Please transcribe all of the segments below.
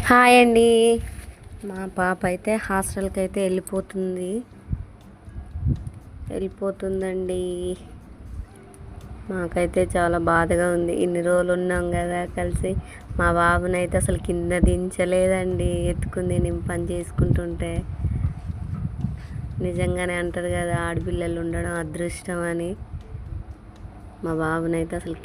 Hi అండి. మా పాప అయితే హాస్టల్కి అయితే వెళ్ళిపోతుందండి. మాకైతే చాలా బాధగా ఉంది. ఇన్ని రోజులు ఉన్నాం కదా కలిసి. మా బాబునైతే అసలు కింద దించలేదండి, ఎత్తుకుంది నేను పని చేసుకుంటుంటే. నిజంగానే అంటారు కదా, ఆడపిల్లలు ఉండడం అదృష్టం అని. మా బాబునైతే అసలు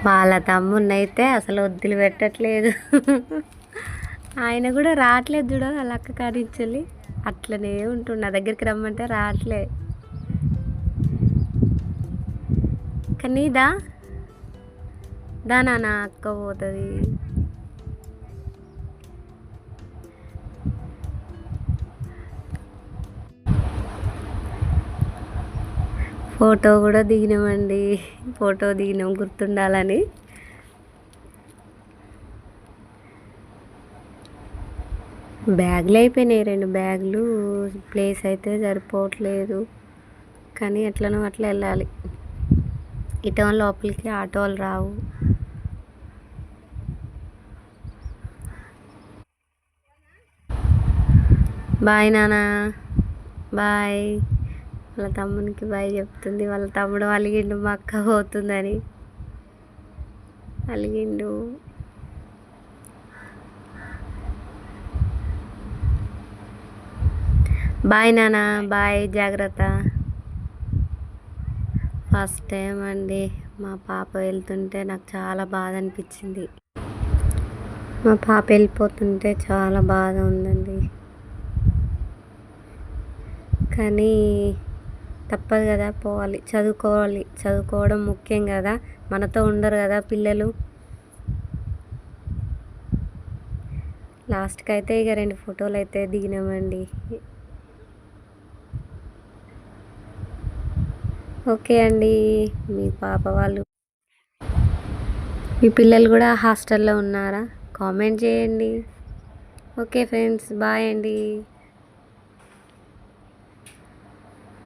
వాళ్ళ తమ్మున్నైతే అసలు వద్దులు పెట్టట్లేదు. ఆయన కూడా రావట్లేదు చూడ, వాళ్ళ అక్క కానించాలి అట్లనే ఉంటుండు. నా దగ్గరికి రమ్మంటే రావట్లే. కానీ దానా నా అక్క పోతుంది. ఫోటో కూడా దిగినామండి. ఫోటో దిగినాం గుర్తుండాలని. బ్యాగులు అయిపోయినాయి, 2 బ్యాగులు. ప్లేస్ అయితే సరిపోవట్లేదు, కానీ ఎట్లనో అట్లా వెళ్ళాలి. ఇటో లోపలికి ఆటోలు రావు. బాయ్ నానా, బాయ్. వాళ్ళ తమ్మునికి బాయ్ చెప్తుంది. వాళ్ళ తమ్ముడు అలిగిండు, మా అక్క పోతుందని అలిగిండు. బాయ్ నానా, బాయ్, జాగ్రత్త. ఫస్ట్ టైం అండి మా పాప వెళ్తుంటే నాకు చాలా బాధ అనిపించింది. మా పాప వెళ్ళిపోతుంటే చాలా బాధ ఉందండి. కానీ తప్పదు కదా, పోవాలి. చదువుకోవడం ముఖ్యం కదా. మనతో ఉండరు కదా పిల్లలు. లాస్ట్కి అయితే ఇక 2 ఫోటోలు అయితే దిగినామండి. ఓకే అండి. మీ పాప వాళ్ళు, మీ పిల్లలు కూడా హాస్టల్లో ఉన్నారా? కామెంట్ చేయండి. ఓకే ఫ్రెండ్స్, బాయ్ అండి.